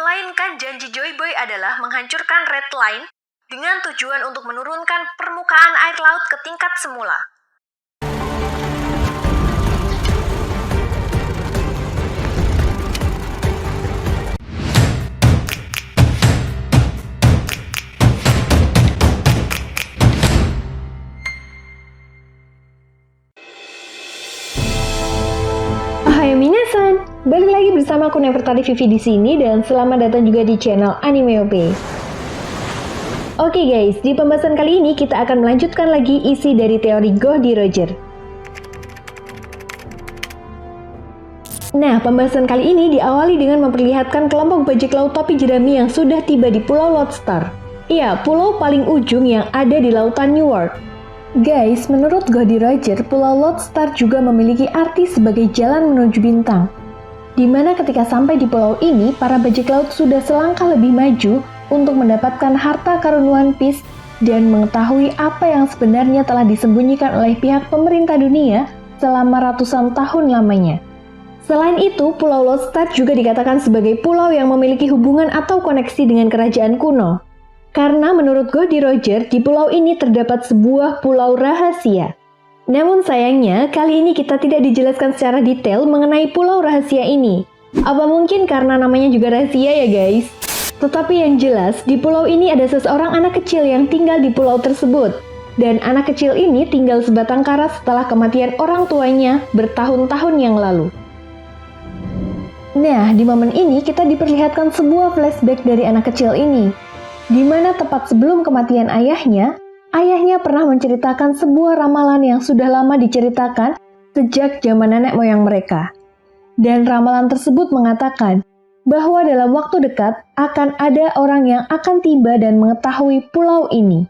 Melainkan janji Joy Boy adalah menghancurkan Red Line dengan tujuan untuk menurunkan permukaan air laut ke tingkat semula. Ohayo minasan, balik lagi bersama aku Nefertari Vivi di sini dan selamat datang juga di channel Animeope. Oke guys, di pembahasan kali ini kita akan melanjutkan lagi isi dari teori Goldie Roger. Nah, pembahasan kali ini diawali dengan memperlihatkan kelompok bajak laut topi jerami yang sudah tiba di Pulau Lodestar. Iya, pulau paling ujung yang ada di lautan Newark. Guys, menurut Goldie Roger, Pulau Lodestar juga memiliki arti sebagai jalan menuju bintang. Dimana ketika sampai di pulau ini, para bajak laut sudah selangkah lebih maju untuk mendapatkan harta karun One Piece dan mengetahui apa yang sebenarnya telah disembunyikan oleh pihak pemerintah dunia selama ratusan tahun lamanya. Selain itu, Pulau Lodestar juga dikatakan sebagai pulau yang memiliki hubungan atau koneksi dengan kerajaan kuno. Karena menurut Goldie Roger, di pulau ini terdapat sebuah pulau rahasia. Namun sayangnya, kali ini kita tidak dijelaskan secara detail mengenai pulau rahasia ini. Apa mungkin karena namanya juga rahasia ya guys? Tetapi yang jelas, di pulau ini ada seseorang anak kecil yang tinggal di pulau tersebut. Dan anak kecil ini tinggal sebatang kara setelah kematian orang tuanya bertahun-tahun yang lalu. Nah, di momen ini kita diperlihatkan sebuah flashback dari anak kecil ini. Di mana tepat sebelum kematian ayahnya pernah menceritakan sebuah ramalan yang sudah lama diceritakan sejak zaman nenek moyang mereka. Dan ramalan tersebut mengatakan bahwa dalam waktu dekat akan ada orang yang akan tiba dan mengetahui pulau ini.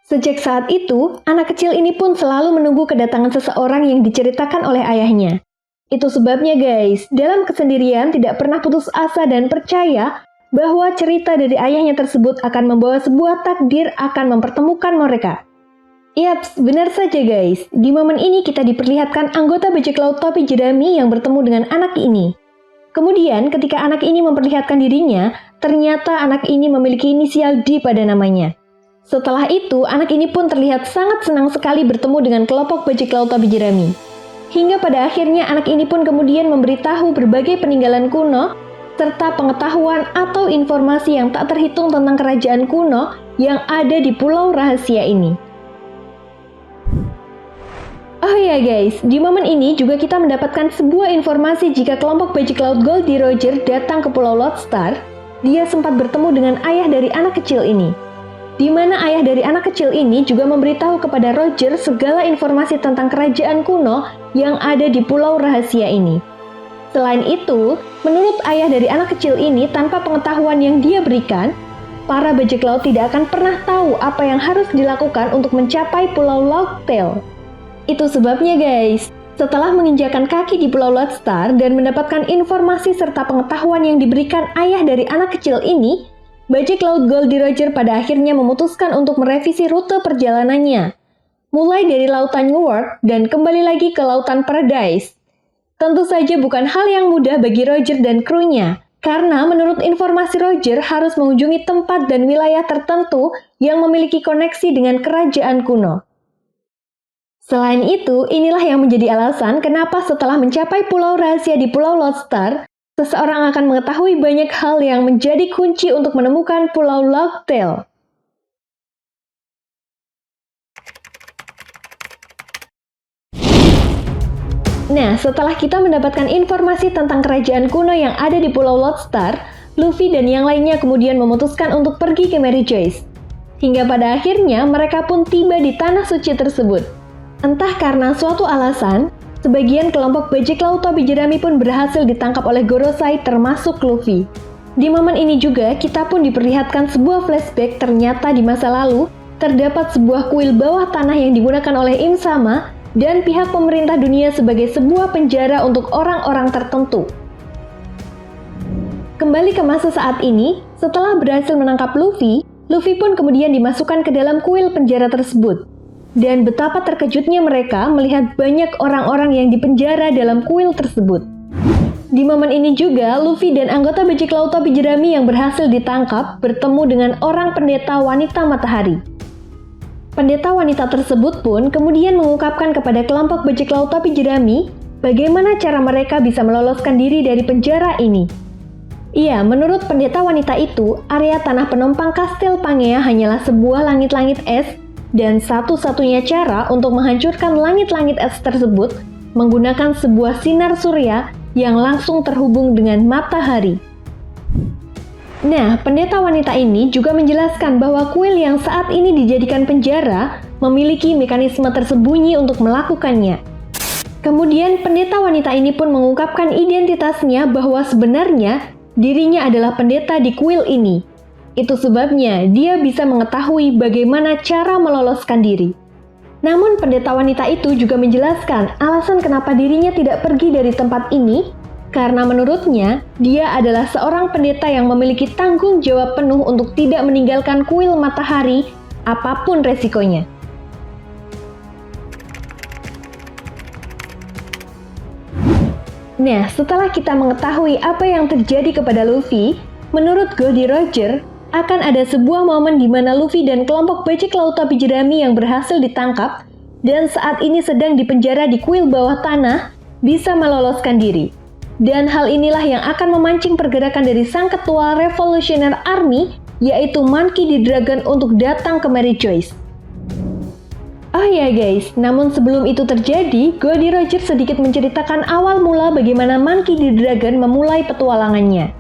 Sejak saat itu, anak kecil ini pun selalu menunggu kedatangan seseorang yang diceritakan oleh ayahnya. Itu sebabnya guys, dalam kesendirian tidak pernah putus asa dan percaya bahwa cerita dari ayahnya tersebut akan membawa sebuah takdir akan mempertemukan mereka. Yaps, benar saja guys. Di momen ini kita diperlihatkan anggota bajak laut topi jerami yang bertemu dengan anak ini. Kemudian ketika anak ini memperlihatkan dirinya, ternyata anak ini memiliki inisial D pada namanya. Setelah itu, anak ini pun terlihat sangat senang sekali bertemu dengan kelompok bajak laut topi jerami. Hingga pada akhirnya anak ini pun kemudian memberitahu berbagai peninggalan kuno serta pengetahuan atau informasi yang tak terhitung tentang kerajaan kuno yang ada di pulau rahasia ini. Oh ya guys, di momen ini juga kita mendapatkan sebuah informasi jika kelompok bajak laut Goldie Roger datang ke Pulau Lodestar, dia sempat bertemu dengan ayah dari anak kecil ini. Di mana ayah dari anak kecil ini juga memberitahu kepada Roger segala informasi tentang kerajaan kuno yang ada di pulau rahasia ini. Selain itu, menurut ayah dari anak kecil ini, tanpa pengetahuan yang dia berikan, para bajak laut tidak akan pernah tahu apa yang harus dilakukan untuk mencapai Pulau Locktail. Itu sebabnya guys, setelah menginjakan kaki di Pulau Lodestar dan mendapatkan informasi serta pengetahuan yang diberikan ayah dari anak kecil ini, bajak laut Goldie Roger pada akhirnya memutuskan untuk merevisi rute perjalanannya. Mulai dari lautan Newark dan kembali lagi ke lautan Paradise. Tentu saja bukan hal yang mudah bagi Roger dan krunya, karena menurut informasi Roger harus mengunjungi tempat dan wilayah tertentu yang memiliki koneksi dengan kerajaan kuno. Selain itu, inilah yang menjadi alasan kenapa setelah mencapai pulau rahasia di Pulau Lodestar, seseorang akan mengetahui banyak hal yang menjadi kunci untuk menemukan Pulau Locktail. Nah, setelah kita mendapatkan informasi tentang kerajaan kuno yang ada di Pulau Lodestar, Luffy dan yang lainnya kemudian memutuskan untuk pergi ke Mary Joyce. Hingga pada akhirnya mereka pun tiba di tanah suci tersebut. Entah karena suatu alasan, sebagian kelompok bajak laut topi jerami pun berhasil ditangkap oleh Gorosei termasuk Luffy. Di momen ini juga kita pun diperlihatkan sebuah flashback ternyata di masa lalu terdapat sebuah kuil bawah tanah yang digunakan oleh Im Sama dan pihak pemerintah dunia sebagai sebuah penjara untuk orang-orang tertentu. Kembali ke masa saat ini, setelah berhasil menangkap Luffy, Luffy pun kemudian dimasukkan ke dalam kuil penjara tersebut. Dan betapa terkejutnya mereka melihat banyak orang-orang yang dipenjara dalam kuil tersebut. Di momen ini juga, Luffy dan anggota bajak laut topi jerami yang berhasil ditangkap bertemu dengan orang pendeta wanita matahari. Pendeta wanita tersebut pun kemudian mengungkapkan kepada kelompok bajak laut topi jerami bagaimana cara mereka bisa meloloskan diri dari penjara ini. Iya, menurut pendeta wanita itu, area tanah penumpang Kastil Pangea hanyalah sebuah langit-langit es, dan satu-satunya cara untuk menghancurkan langit-langit es tersebut menggunakan sebuah sinar surya yang langsung terhubung dengan matahari. Nah, pendeta wanita ini juga menjelaskan bahwa kuil yang saat ini dijadikan penjara memiliki mekanisme tersembunyi untuk melakukannya. Kemudian pendeta wanita ini pun mengungkapkan identitasnya bahwa sebenarnya dirinya adalah pendeta di kuil ini. Itu sebabnya dia bisa mengetahui bagaimana cara meloloskan diri. Namun pendeta wanita itu juga menjelaskan alasan kenapa dirinya tidak pergi dari tempat ini, karena menurutnya dia adalah seorang pendeta yang memiliki tanggung jawab penuh untuk tidak meninggalkan kuil matahari apapun resikonya. Nah, setelah kita mengetahui apa yang terjadi kepada Luffy, menurut Goldie Roger, akan ada sebuah momen di mana Luffy dan kelompok bajak laut topi jerami yang berhasil ditangkap dan saat ini sedang dipenjara di kuil bawah tanah bisa meloloskan diri. Dan hal inilah yang akan memancing pergerakan dari sang ketua Revolutionary Army, yaitu Monkey D. Dragon untuk datang ke Mary Joyce. Oh ya guys, namun sebelum itu terjadi, Goldie Roger sedikit menceritakan awal mula bagaimana Monkey D. Dragon memulai petualangannya.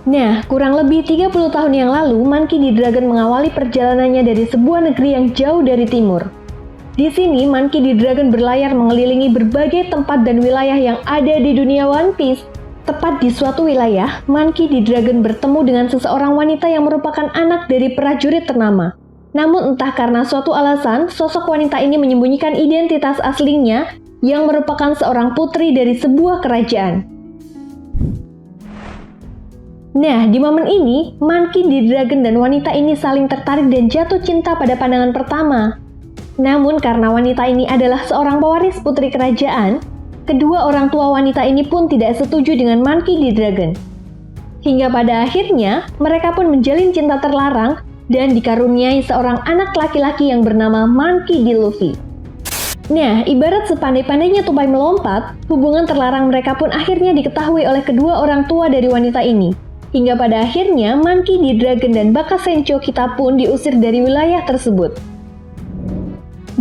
Nah, kurang lebih 30 tahun yang lalu, Monkey D. Dragon mengawali perjalanannya dari sebuah negeri yang jauh dari timur. Di sini, Monkey D. Dragon berlayar mengelilingi berbagai tempat dan wilayah yang ada di dunia One Piece. Tepat di suatu wilayah, Monkey D. Dragon bertemu dengan seseorang wanita yang merupakan anak dari prajurit ternama. Namun entah karena suatu alasan, sosok wanita ini menyembunyikan identitas aslinya yang merupakan seorang putri dari sebuah kerajaan. Nah, di momen ini, Monkey D. Dragon dan wanita ini saling tertarik dan jatuh cinta pada pandangan pertama. Namun karena wanita ini adalah seorang pewaris putri kerajaan, kedua orang tua wanita ini pun tidak setuju dengan Monkey D. Dragon. Hingga pada akhirnya, mereka pun menjalin cinta terlarang dan dikaruniai seorang anak laki-laki yang bernama Monkey D. Luffy. Nah, ibarat sepandai-pandainya tupai melompat, hubungan terlarang mereka pun akhirnya diketahui oleh kedua orang tua dari wanita ini. Hingga pada akhirnya, Monkey D. Dragon dan Baka Sencho kita pun diusir dari wilayah tersebut.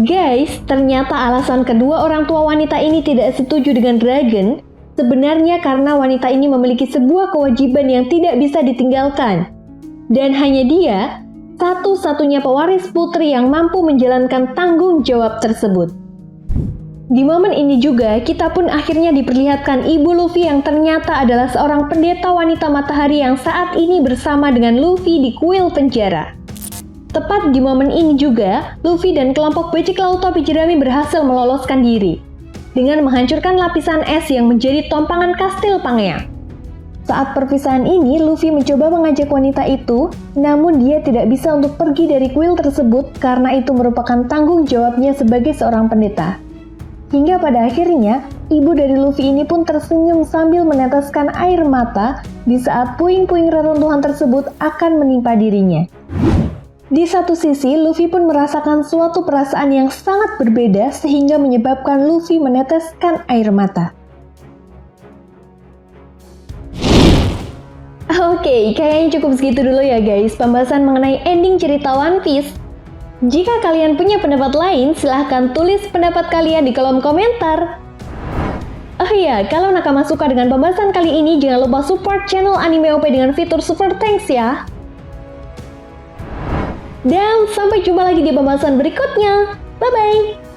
Guys, ternyata alasan kedua orang tua wanita ini tidak setuju dengan Dragon sebenarnya karena wanita ini memiliki sebuah kewajiban yang tidak bisa ditinggalkan. Dan hanya dia, satu-satunya pewaris putri yang mampu menjalankan tanggung jawab tersebut. Di momen ini juga, kita pun akhirnya diperlihatkan ibu Luffy yang ternyata adalah seorang pendeta wanita matahari yang saat ini bersama dengan Luffy di kuil penjara. Tepat di momen ini juga, Luffy dan kelompok bajak laut topi jerami berhasil meloloskan diri dengan menghancurkan lapisan es yang menjadi tompangan Kastil Pangea. Saat perpisahan ini, Luffy mencoba mengajak wanita itu, namun dia tidak bisa untuk pergi dari kuil tersebut karena itu merupakan tanggung jawabnya sebagai seorang pendeta. Hingga pada akhirnya, ibu dari Luffy ini pun tersenyum sambil meneteskan air mata di saat puing-puing reruntuhan tersebut akan menimpa dirinya. Di satu sisi, Luffy pun merasakan suatu perasaan yang sangat berbeda sehingga menyebabkan Luffy meneteskan air mata. Oke, kayaknya cukup segitu dulu ya guys pembahasan mengenai ending cerita One Piece. Jika kalian punya pendapat lain, silahkan tulis pendapat kalian di kolom komentar. Oh iya, kalau nakama suka dengan pembahasan kali ini, jangan lupa support channel Anime OP dengan fitur Super Thanks ya. Dan sampai jumpa lagi di pembahasan berikutnya. Bye-bye!